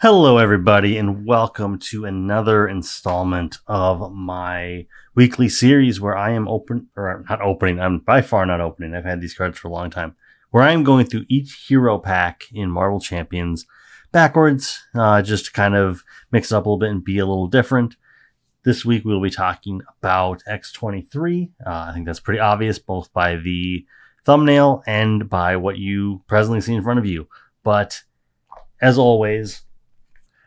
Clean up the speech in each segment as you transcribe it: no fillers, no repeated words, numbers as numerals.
Hello, everybody, and welcome to another installment of my weekly series where I am I'm by far not opening. I've had these cards for a long time. Where I am going through each hero pack in Marvel Champions backwards, just to kind of mix it up a little bit and be a little different. This week we'll be talking about X23. I think that's pretty obvious, both by the thumbnail and by what you presently see in front of you. But as always,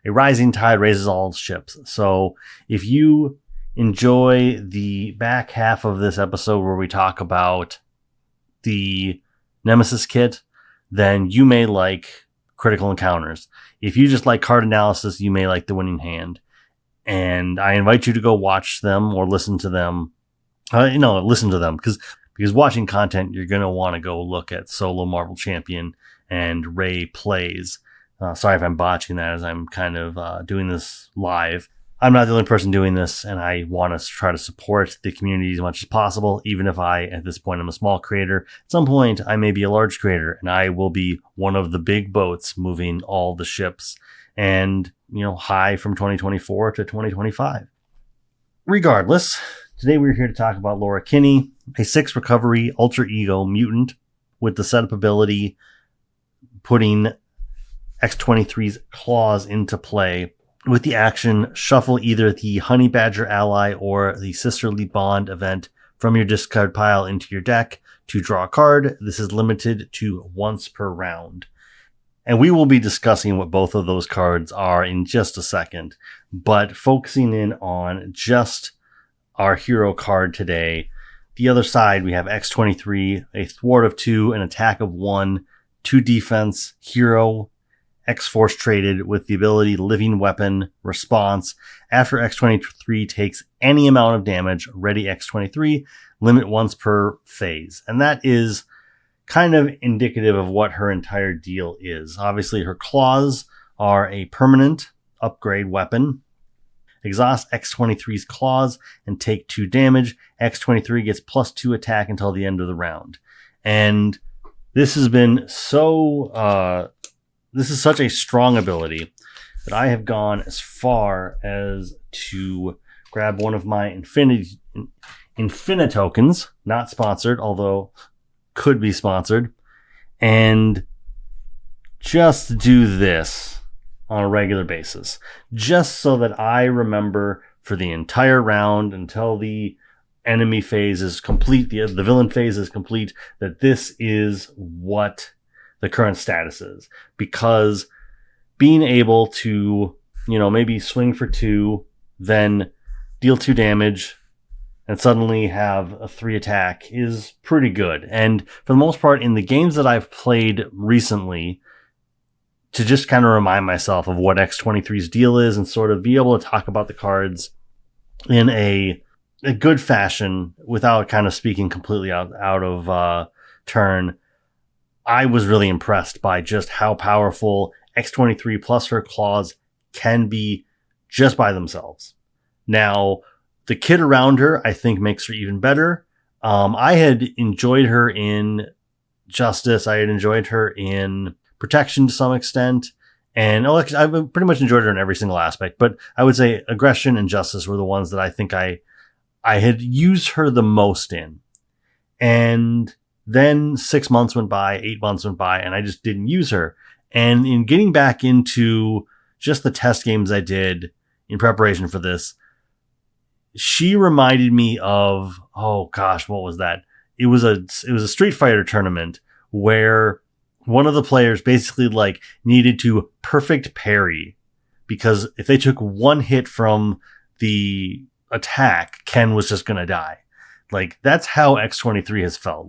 a rising tide raises all ships. So if you enjoy the back half of this episode where we talk about the Nemesis kit, then you may like Critical Encounters. If you just like card analysis, you may like The Winning Hand. And I invite you to go watch them or listen to them. Listen to them because watching content, you're going to want to go look at Solo Marvel Champion and Ray Plays. Sorry if I'm botching that as I'm kind of doing this live. I'm not the only person doing this, and I want to try to support the community as much as possible, even if I, at this point, am a small creator. At some point, I may be a large creator, and I will be one of the big boats moving all the ships and, high from 2024 to 2025. Regardless, today we're here to talk about Laura Kinney, a 6 recovery alter ego mutant with the setup ability putting X23's claws into play. With the action, shuffle either the Honey Badger ally or the Sisterly Bond event from your discard pile into your deck to draw a card. This is limited to once per round. And we will be discussing what both of those cards are in just a second. But focusing in on just our hero card today, the other side, we have X23, a thwart of 2, an attack of 1, 2 defense, hero, X-Force traded with the ability Living Weapon Response. After X23 takes any amount of damage, ready X23, limit once per phase. And that is kind of indicative of what her entire deal is. Obviously, her claws are a permanent upgrade weapon. Exhaust X23's claws and take 2 damage. X23 gets +2 attack until the end of the round. And this has been this is such a strong ability that I have gone as far as to grab one of my Infinitokens, not sponsored, although could be sponsored, and just do this on a regular basis, just so that I remember for the entire round until the enemy phase is complete, the villain phase is complete, that this is what the current status is. Because being able to, maybe swing for 2, then deal 2 damage, and suddenly have a 3 attack is pretty good. And for the most part, in the games that I've played recently, to just kind of remind myself of what X23's deal is and sort of be able to talk about the cards in a good fashion without kind of speaking completely out of turn, I was really impressed by just how powerful X23 plus her claws can be just by themselves. Now, the kit around her, I think, makes her even better. I had enjoyed her in Justice. I had enjoyed her in Protection to some extent. And I've pretty much enjoyed her in every single aspect. But I would say Aggression and Justice were the ones that I think I had used her the most in. And then 6 months went by, 8 months went by, and I just didn't use her. And in getting back into just the test games I did in preparation for this, she reminded me of, what was that? It was a Street Fighter tournament where one of the players basically needed to perfect parry, because if they took one hit from the attack, Ken was just going to die. That's how X23 has felt.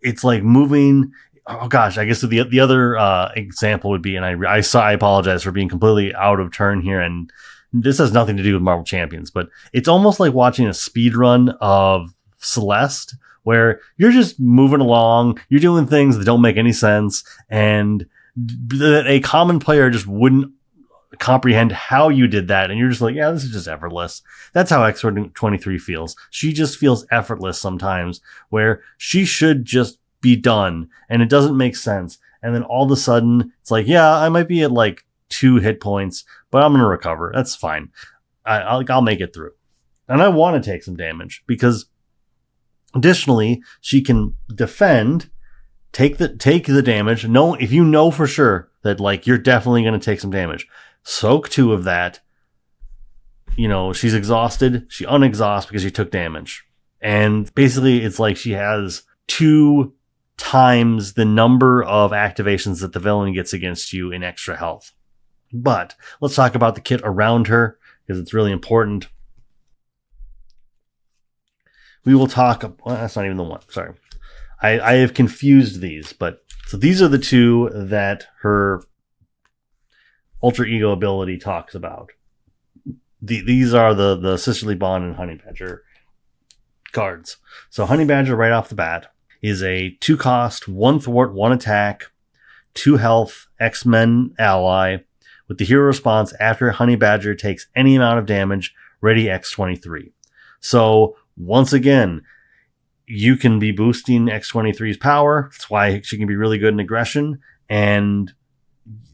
It's like moving. Oh gosh, I guess the other example would be, and I apologize for being completely out of turn here, and this has nothing to do with Marvel Champions, but it's almost like watching a speed run of Celeste, where you're just moving along, you're doing things that don't make any sense, and a common player just wouldn't comprehend how you did that, and you're just like, yeah, this is just effortless. That's how X23 feels. She just feels effortless sometimes, where she should just be done, and it doesn't make sense. And then all of a sudden, it's like, yeah, I might be at like 2 hit points, but I'm going to recover. That's fine. I'll make it through. And I want to take some damage because additionally, she can defend, take the damage. No, if you know for sure that like you're definitely going to take some damage, soak 2 of that. You know, she's exhausted. She unexhausts because she took damage. And basically, it's like she has 2 times the number of activations that the villain gets against you in extra health. But let's talk about the kit around her because it's really important. We will talk. Well, that's not even the one. Sorry. I have confused these, but so these are the 2 that her alter ego ability talks about. These are the Sisterly Bond and Honey Badger cards. So Honey Badger right off the bat is a 2 cost, 1 thwart, 1 attack, 2 health X-Men ally with the hero response after Honey Badger takes any amount of damage, ready X23. So once again, you can be boosting X23's power. That's why she can be really good in aggression. And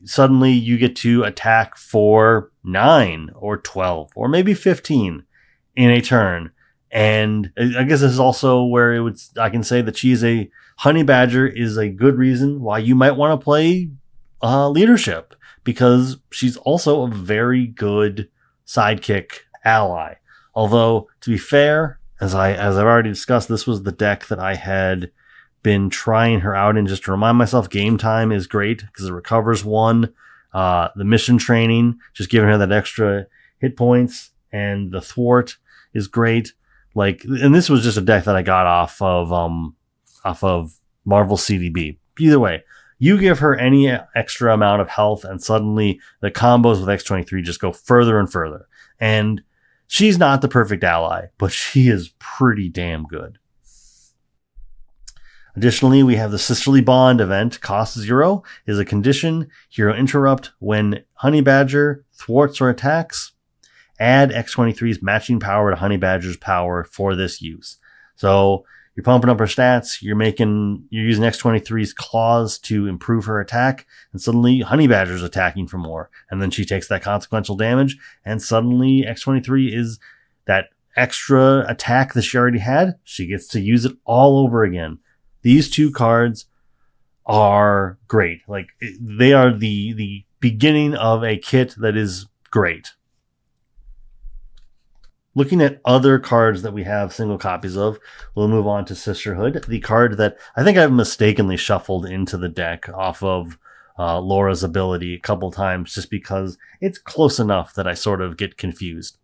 suddenly you get to attack for 9 or 12 or maybe 15 in a turn. And I guess this is also where I can say that she's a Honey Badger is a good reason why you might want to play leadership, because she's also a very good sidekick ally. Although, to be fair, as I've already discussed, this was the deck that I had been trying her out in just to remind myself. Game Time is great because it recovers 1. The mission training, just giving her that extra hit points, and the thwart is great. Like, and this was just a deck that I got off of Marvel CDB. Either way, you give her any extra amount of health, and suddenly the combos with X23 just go further and further. And she's not the perfect ally, but she is pretty damn good. Additionally, we have the Sisterly Bond event. Cost 0 is a condition. Hero interrupt when Honey Badger thwarts or attacks. Add X23's matching power to Honey Badger's power for this use. So you're pumping up her stats. You're using X23's claws to improve her attack, and suddenly Honey Badger's attacking for more. And then she takes that consequential damage, and suddenly X23 is that extra attack that she already had. She gets to use it all over again. These 2 cards are great. Like, they are the beginning of a kit that is great. Looking at other cards that we have single copies of, we'll move on to Sisterhood, the card that I think I've mistakenly shuffled into the deck off of Laura's ability a couple times just because it's close enough that I sort of get confused.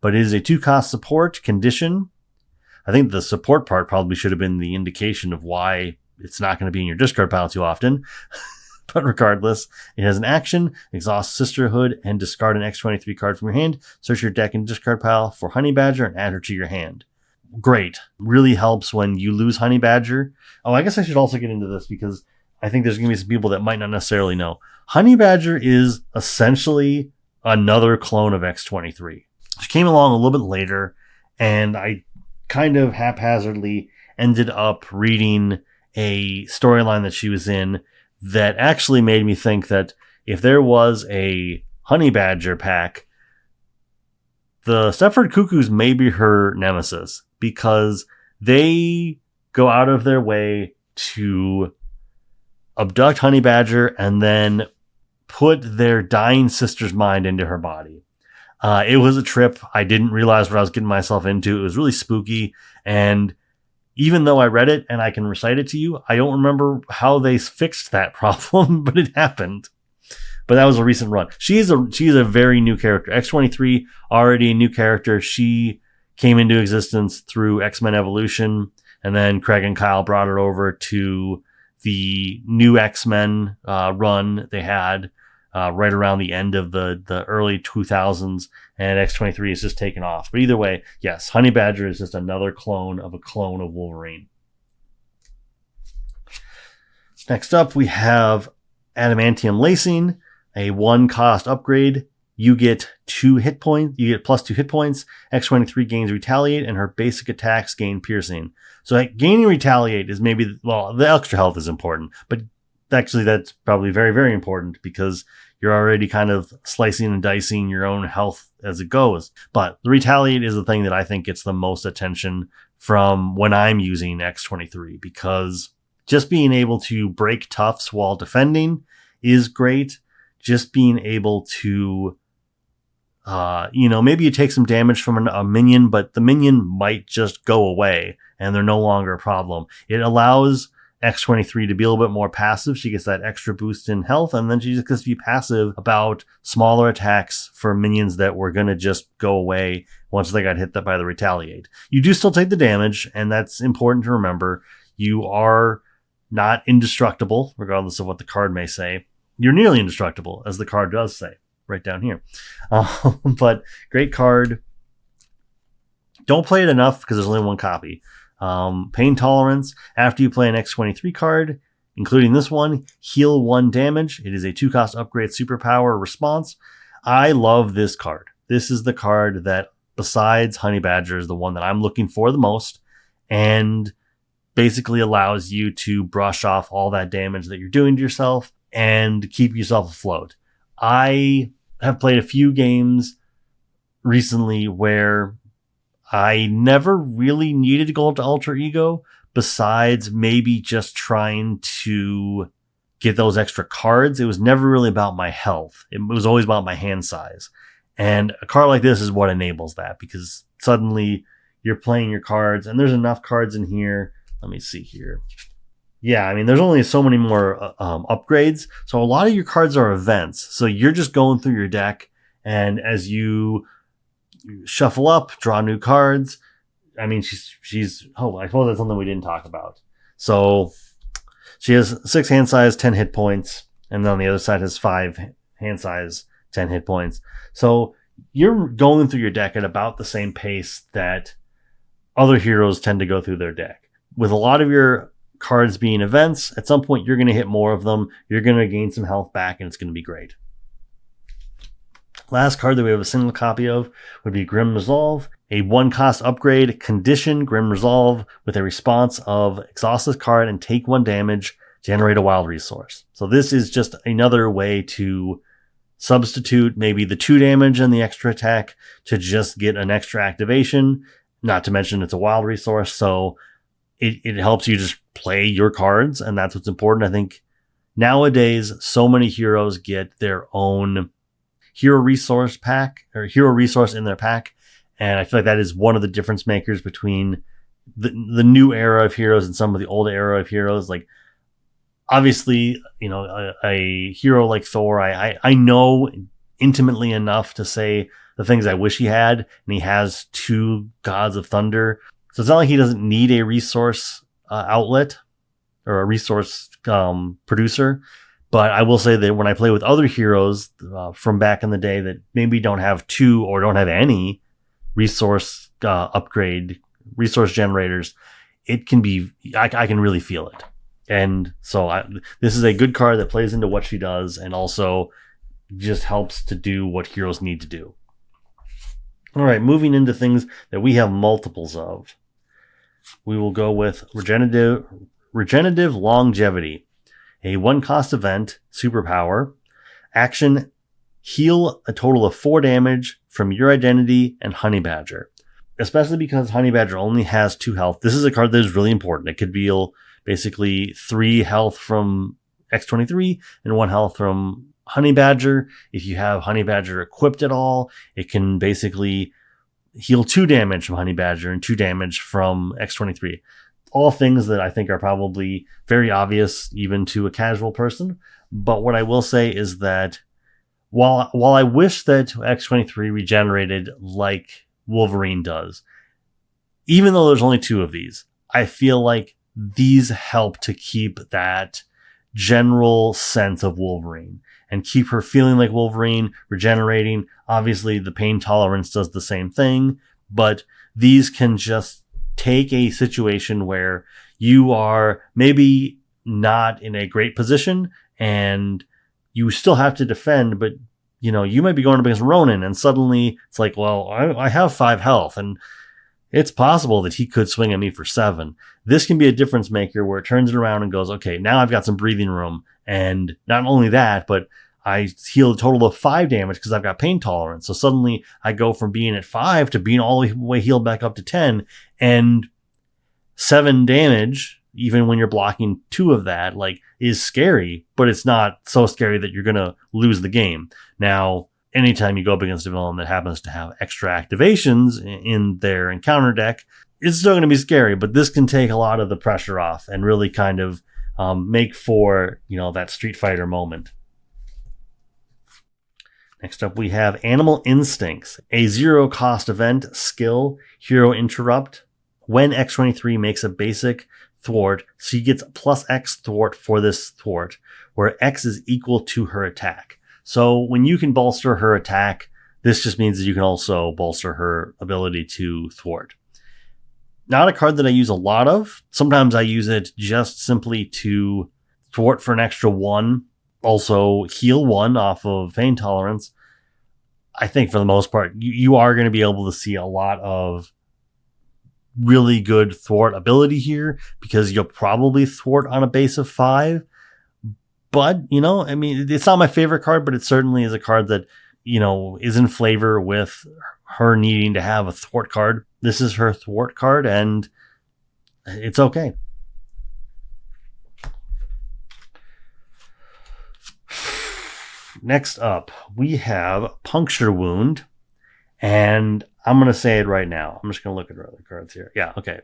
But it is a 2-cost support condition. I think the support part probably should have been the indication of why it's not going to be in your discard pile too often. But regardless, it has an action, exhaust Sisterhood, and discard an X23 card from your hand. Search your deck and discard pile for Honey Badger and add her to your hand. Great. Really helps when you lose Honey Badger. Oh, I guess I should also get into this because I think there's going to be some people that might not necessarily know. Honey Badger is essentially another clone of X23. She came along a little bit later, and I kind of haphazardly ended up reading a storyline that she was in that actually made me think that if there was a Honey Badger pack, the Stepford Cuckoos may be her nemesis, because they go out of their way to abduct Honey Badger and then put their dying sister's mind into her body. It was a trip. I didn't realize what I was getting myself into. It was really spooky, and even though I read it and I can recite it to you, I don't remember how they fixed that problem, but it happened. But that was a recent run. She is a very new character. X23, already a new character. She came into existence through X-Men Evolution, and then Craig and Kyle brought her over to the new X-Men run they had right around the end of the early 2000s, and X23 has just taken off. But either way, yes, Honey Badger is just another clone of a clone of Wolverine. Next up, we have Adamantium Lacing, a 1-cost upgrade. You get 2 hit points. You get plus 2 hit points. X23 gains Retaliate, and her basic attacks gain Piercing. So gaining Retaliate is maybe, well, the extra health is important, but actually, that's probably very, very important because you're already kind of slicing and dicing your own health as it goes. But the Retaliate is the thing that I think gets the most attention from when I'm using X23, because just being able to break toughs while defending is great. Just being able to, maybe you take some damage from a minion, but the minion might just go away and they're no longer a problem. It allows X23 to be a little bit more passive. She gets that extra boost in health, and then she just gets to be passive about smaller attacks for minions that were going to just go away once they got hit by the Retaliate. You do still take the damage, and that's important to remember. You are not indestructible, regardless of what the card may say. You're nearly indestructible, as the card does say, right down here. But great card. Don't play it enough because there's only one copy. Pain Tolerance. After you play an X23 card, including this one, heal 1 damage. It is a 2-cost upgrade superpower response. I love this card. This is the card that, besides Honey Badger, is the one that I'm looking for the most, and basically allows you to brush off all that damage that you're doing to yourself and keep yourself afloat. I have played a few games recently where I never really needed to go up to Ultra Ego, besides maybe just trying to get those extra cards. It was never really about my health. It was always about my hand size. And a card like this is what enables that, because suddenly you're playing your cards, and there's enough cards in here. Let me see here. Yeah, I mean, there's only so many more upgrades. So a lot of your cards are events. So you're just going through your deck, and as you shuffle up, draw new cards. I mean, she's I suppose that's something we didn't talk about. So she has 6 hand size, 10 hit points, and then on the other side has 5 hand size, 10 hit points. So you're going through your deck at about the same pace that other heroes tend to go through their deck. With a lot of your cards being events, at some point you're going to hit more of them, you're going to gain some health back, and it's going to be great. Last card that we have a single copy of would be Grim Resolve, a 1-cost upgrade condition Grim Resolve with a response of exhaust this card and take 1 damage, generate a wild resource. So this is just another way to substitute maybe the 2 damage and the extra attack to just get an extra activation, not to mention it's a wild resource, so it helps you just play your cards, and that's what's important. I think nowadays so many heroes get their own hero resource pack, or hero resource in their pack, and I feel like that is one of the difference makers between the new era of heroes and some of the old era of heroes. Like, obviously, a hero like Thor, I know intimately enough to say the things I wish he had, and he has 2 gods of thunder, so it's not like he doesn't need a resource outlet or a resource producer. But I will say that when I play with other heroes from back in the day that maybe don't have 2 or don't have any resource upgrade, resource generators, it can be, I can really feel it. And so this is a good card that plays into what she does and also just helps to do what heroes need to do. All right, moving into things that we have multiples of. We will go with Regenerative Longevity. A 1-cost event, superpower. Action, heal a total of 4 damage from your identity and Honey Badger. Especially because Honey Badger only has 2 health. This is a card that is really important. It could deal basically 3 health from X23 and 1 health from Honey Badger. If you have Honey Badger equipped at all, it can basically heal 2 damage from Honey Badger and 2 damage from X23. All things that I think are probably very obvious even to a casual person. But what I will say is that while I wish that X23 regenerated like Wolverine does, even though there's only 2 of these, I feel like these help to keep that general sense of Wolverine and keep her feeling like Wolverine, regenerating. Obviously, the pain tolerance does the same thing, but these can just take a situation where you are maybe not in a great position and you still have to defend, but you might be going up against Ronan and suddenly it's like, well, I have 5 health and it's possible that he could swing at me for 7. This can be a difference maker where it turns it around and goes, okay, now I've got some breathing room. And not only that, but I heal a total of 5 damage because I've got pain tolerance. So suddenly I go from being at 5 to being all the way healed back up to 10. And 7 damage, even when you're blocking 2 of that, like, is scary, but it's not so scary that you're going to lose the game. Now, anytime you go up against a villain that happens to have extra activations in their encounter deck, it's still going to be scary, but this can take a lot of the pressure off and really kind of make for, that Street Fighter moment. Next up, we have Animal Instincts, a 0-cost event, skill, Hero Interrupt. When X23 makes a basic thwart, she gets plus X thwart for this thwart, where X is equal to her attack. So when you can bolster her attack, this just means that you can also bolster her ability to thwart. Not a card that I use a lot of. Sometimes I use it just simply to thwart for an extra 1. Also heal 1 off of pain tolerance. I think for the most part, you are going to be able to see a lot of really good thwart ability here because you'll probably thwart on a base of 5. But, it's not my favorite card, but it certainly is a card that, is in flavor with her needing to have a thwart card. This is her thwart card, and it's okay. Next up, we have Puncture Wound, and I'm going to say it right now. I'm just going to look at her other cards here. Yeah, okay.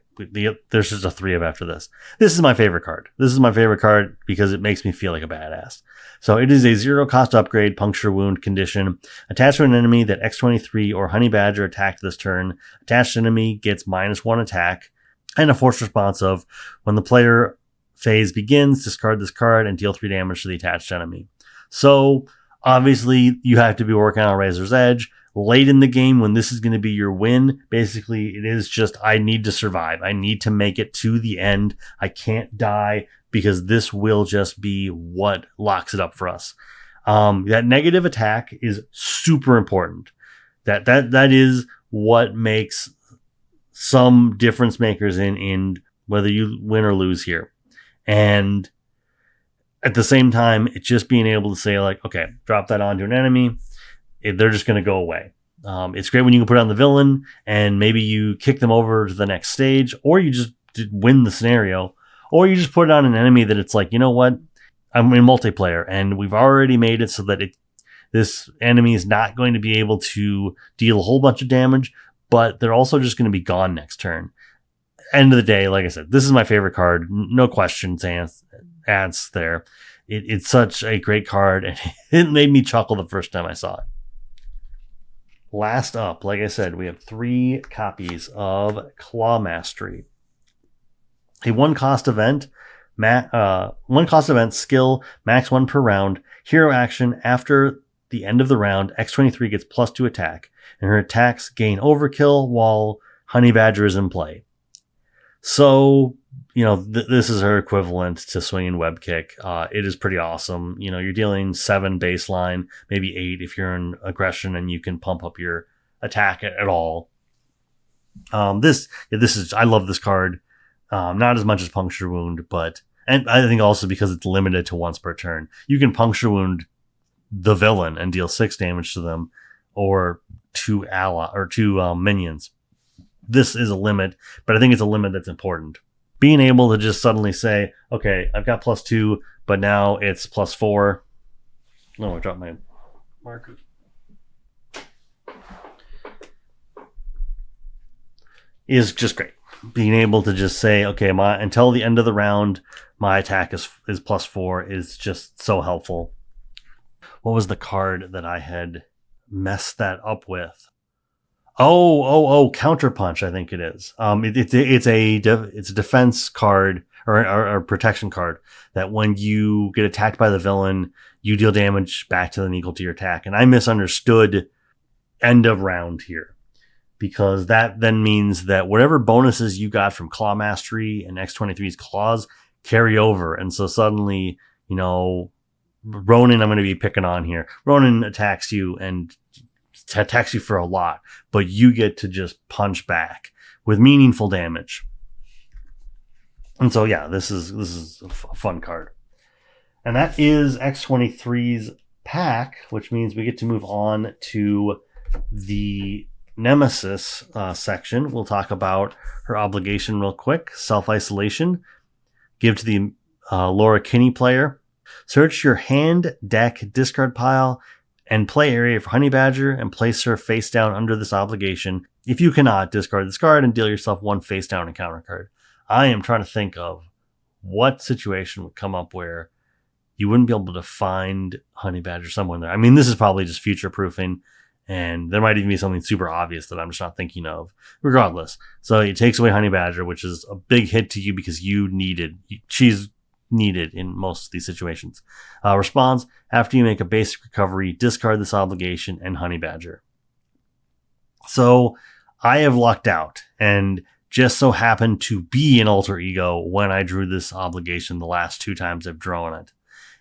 There's just a 3 of after this. This is my favorite card. This is my favorite card because it makes me feel like a badass. So it is a 0-cost upgrade, Puncture Wound condition. Attached to an enemy that X23 or Honey Badger attacked this turn. Attached enemy gets -1 attack and a force response of when the player phase begins, discard this card and deal 3 damage to the attached enemy. So obviously you have to be working on Razor's Edge. Late in the game when this is going to be your win, basically it is just, I need to survive. I need to make it to the end. I can't die because this will just be what locks it up for us. That negative attack is super important. That is what makes some difference makers in whether you win or lose here. And at the same time, it's just being able to say like, okay, drop that onto an enemy. They're just going to go away. It's great when you can put it on the villain and maybe you kick them over to the next stage, or you just win the scenario, or you just put it on an enemy that it's like, you know what? I'm in multiplayer and we've already made it so that this enemy is not going to be able to deal a whole bunch of damage, but they're also just going to be gone next turn. End of the day, like I said, this is my favorite card. No questions asked there. It's such a great card, and it made me chuckle the first time I saw it. Last up, like I said, we have 3 copies of Claw Mastery. A 1-cost event, skill, max 1 per round, hero action. After the end of the round, X23 gets +2 attack, and her attacks gain overkill while Honey Badger is in play. So, this is her equivalent to swinging web kick. It is pretty awesome. You're dealing 7 baseline, maybe 8 if you're in aggression and you can pump up your attack at all. I love this card. Not as much as Puncture Wound, and I think also because it's limited to once per turn. You can Puncture Wound the villain and deal 6 damage to them, or 2 minions. This is a limit, but I think it's a limit that's important. Being able to just suddenly say, okay, I've got +2, but now it's +4. No, I dropped my marker. Is just great. Being able to just say, okay, until the end of the round, my attack is +4 is just so helpful. What was the card that I had messed that up with? Oh, Counterpunch, I think it is. It's a defense card or a protection card that when you get attacked by the villain, you deal damage back to them equal to your attack. And I misunderstood end of round here, because that then means that whatever bonuses you got from Claw Mastery and X23's claws carry over. And so suddenly, Ronin, I'm going to be picking on here. Ronin attacks you and attacks you for a lot, but you get to just punch back, with meaningful damage. And so, yeah, this is a fun card. And that is X23's pack, which means we get to move on to the Nemesis section. We'll talk about her obligation real quick. Self-isolation. Give to the Laura Kinney player. Search your hand, deck, discard pile, and play area for Honey Badger and place her face down under this obligation. If you cannot, discard this card and deal yourself one face down encounter card. I am trying to think of what situation would come up where you wouldn't be able to find Honey Badger somewhere in there. I mean, this is probably just future proofing, and there might even be something super obvious that I'm just not thinking of. Regardless, so it takes away Honey Badger, which is a big hit to you because she's needed in most of these situations. Responds, after you make a basic recovery, discard this obligation and Honey Badger. So I have lucked out and just so happened to be an alter ego when I drew this obligation the last 2 times I've drawn it.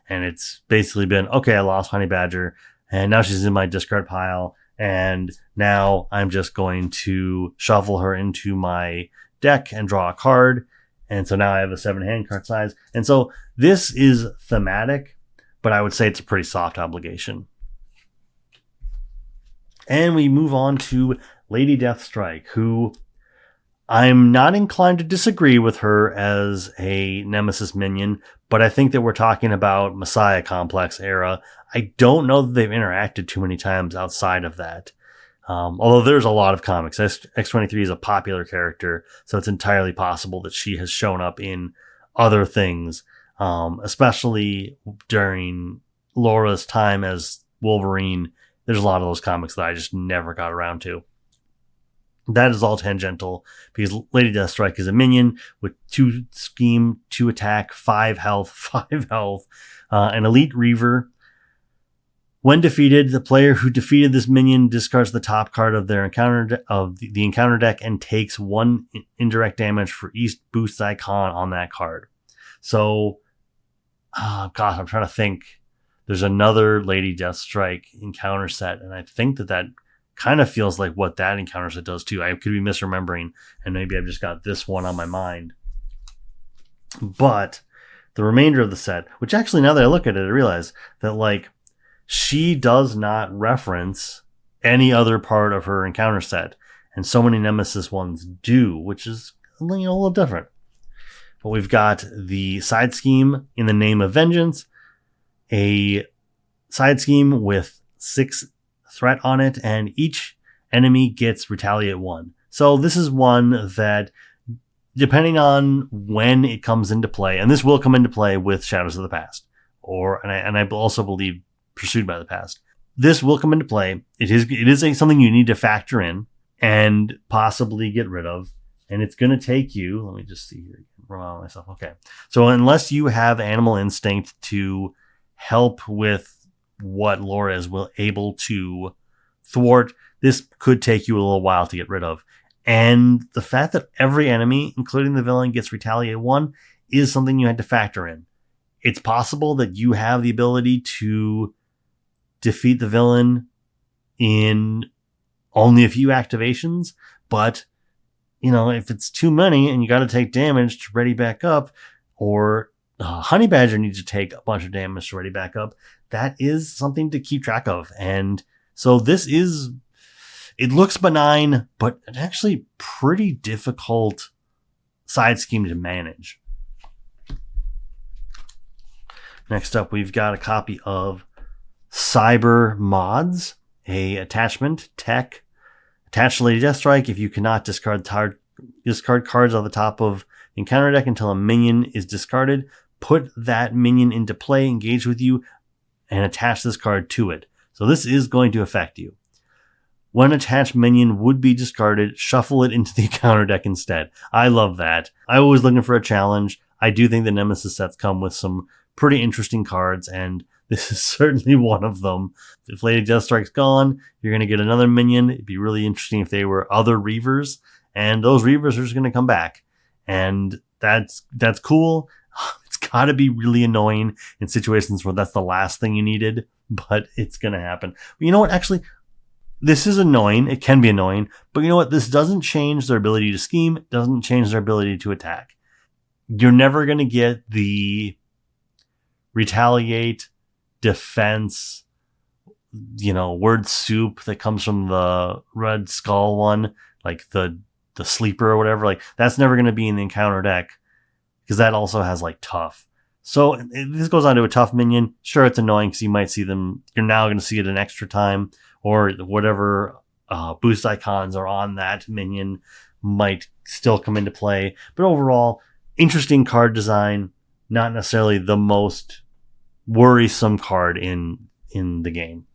And it's basically been, okay, I lost Honey Badger, and now she's in my discard pile, and now I'm just going to shuffle her into my deck and draw a card. And so now I have a 7-hand card size. And so this is thematic, but I would say it's a pretty soft obligation. And we move on to Lady Deathstrike, who I'm not inclined to disagree with her as a Nemesis minion, but I think that we're talking about Messiah Complex era. I don't know that they've interacted too many times outside of that. Although there's a lot of comics. X23 is a popular character, so it's entirely possible that she has shown up in other things, especially during Laura's time as Wolverine. There's a lot of those comics that I just never got around to. That is all tangential because Lady Deathstrike is a minion with 2 scheme, 2 attack, 5 health, 5 health, an elite reaver. When defeated, the player who defeated this minion discards the top card of their encounter the encounter deck and takes 1 indirect damage for each boost icon on that card. So, I'm trying to think. There's another Lady Deathstrike encounter set, and I think that kind of feels like what that encounter set does too. I could be misremembering, and maybe I've just got this one on my mind. But the remainder of the set, which actually now that I look at it, I realize that she does not reference any other part of her encounter set, and so many Nemesis ones do, which is a little different. But we've got the side scheme in the name of vengeance, a side scheme with 6 threat on it, and each enemy gets retaliate 1. So this is one that, depending on when it comes into play, and this will come into play with Shadows of the Past, and I also believe Pursued by the Past. This will come into play. It is something you need to factor in and possibly get rid of, and it's going to take you. Let me just see here. Remind myself. Okay, so unless you have animal instinct to help with what Laura is able to thwart, this could take you a little while to get rid of. And the fact that every enemy, including the villain, gets retaliate 1 is something you had to factor in. It's possible that you have the ability to defeat the villain in only a few activations, but if it's too many and you got to take damage to ready back up, or Honey Badger needs to take a bunch of damage to ready back up, that is something to keep track of. And so it looks benign, but it's actually pretty difficult side scheme to manage. Next up, we've got a copy of Cyber Mods, a attachment tech attached to Lady Deathstrike. If you cannot discard cards on the top of the encounter deck until a minion is discarded, put that minion into play, engage with you, and attach this card to it. So this is going to affect you. When attached minion would be discarded, shuffle it into the encounter deck instead. I love that. I'm always looking for a challenge. I do think the Nemesis sets come with some pretty interesting cards, and this is certainly one of them. If Lady Deathstrike's gone, you're going to get another minion. It'd be really interesting if they were other Reavers, and those Reavers are just going to come back. And that's cool. It's got to be really annoying in situations where that's the last thing you needed, but it's going to happen. But you know what? Actually, This is annoying. It can be annoying. But you know what? This doesn't change their ability to scheme. It doesn't change their ability to attack. You're never going to get the retaliate, defense, word soup that comes from the Red Skull one, like the sleeper or whatever. Like, that's never going to be in the encounter deck because that also has like tough. So this goes on to a tough minion. Sure, it's annoying because you might see them. You're now going to see it an extra time, or whatever boost icons are on that minion might still come into play. But overall, interesting card design, not necessarily the most worrisome card in the game.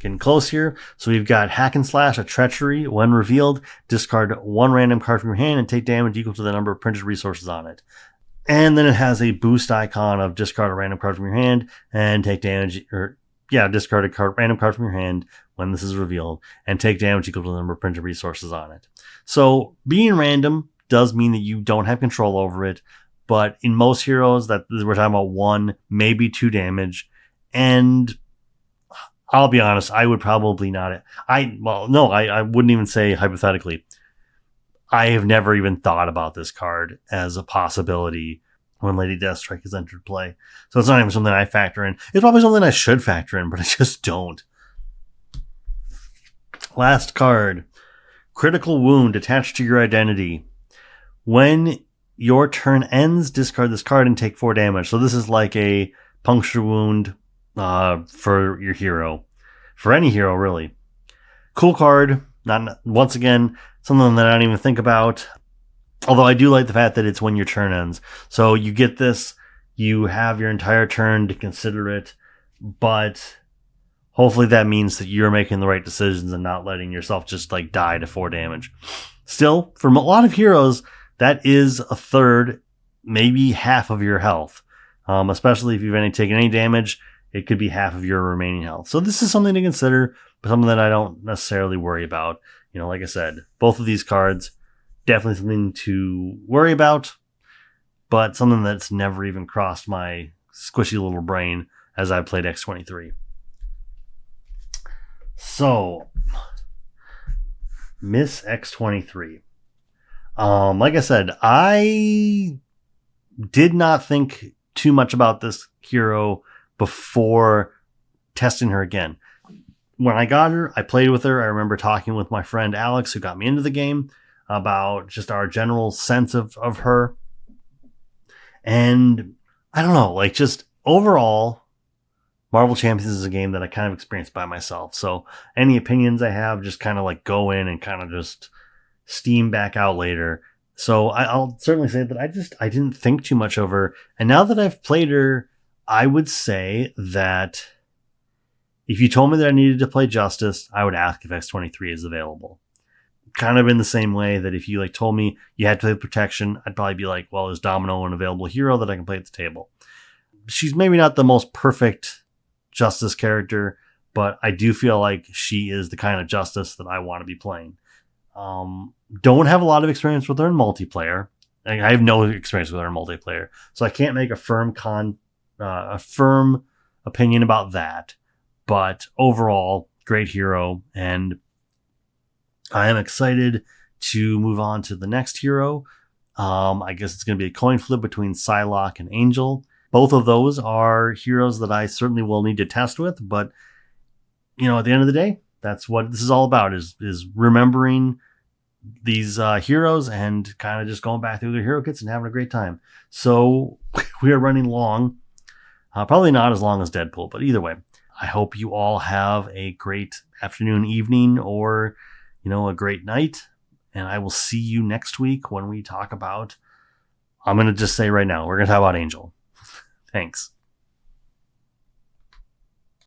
Getting close here. So we've got Hack and Slash, a Treachery. When revealed, discard one random card from your hand and take damage equal to the number of printed resources on it. And then it has a boost icon of discard a random card from your hand and take damage, discard a random card from your hand when this is revealed and take damage equal to the number of printed resources on it. So being random does mean that you don't have control over it, but in most heroes that we're talking about 1, maybe 2 damage. And I'll be honest, I would probably not. I wouldn't even say hypothetically. I have never even thought about this card as a possibility when Lady Deathstrike has entered play. So it's not even something I factor in. It's probably something I should factor in, but I just don't. Last card. Critical Wound attached to your identity. When your turn ends, discard this card and take 4 damage. So this is like a Puncture Wound for your hero. For any hero, really. Cool card. Not once again, something that I don't even think about. Although I do like the fact that it's when your turn ends. So you get this, you have your entire turn to consider it, but hopefully that means that you're making the right decisions and not letting yourself just like die to 4 damage. Still, for a lot of heroes, that is a third, maybe half of your health. Especially if you've taken any damage, it could be half of your remaining health. So this is something to consider, but something that I don't necessarily worry about. Like I said, both of these cards, definitely something to worry about, but something that's never even crossed my squishy little brain as I played X23. So, Miss X23. Like I said, I did not think too much about this hero before testing her again. When I got her, I played with her. I remember talking with my friend Alex, who got me into the game, about just our general sense of her. And I don't know, like just overall, Marvel Champions is a game that I kind of experienced by myself. So any opinions I have just kind of like go in and kind of just steam back out later. So I'll certainly say that I didn't think too much of her. And now that I've played her, I would say that if you told me that I needed to play Justice, I would ask if X23 is available. Kind of in the same way that if you told me you had to play Protection, I'd probably be like, well, is Domino an available hero that I can play at the table? She's maybe not the most perfect Justice character, but I do feel like she is the kind of Justice that I want to be playing. Don't have a lot of experience with her in multiplayer. I have no experience with her in multiplayer, so I can't make a firm opinion about that. But overall, great hero, and I am excited to move on to the next hero. I guess it's going to be a coin flip between Psylocke and Angel. Both of those are heroes that I certainly will need to test with, but at the end of the day, that's what this is all about, is remembering these heroes and kind of just going back through their hero kits and having a great time. So we are running long, probably not as long as Deadpool, but either way, I hope you all have a great afternoon, evening, or, a great night. And I will see you next week when we talk about, I'm going to just say right now, we're going to talk about Angel. Thanks.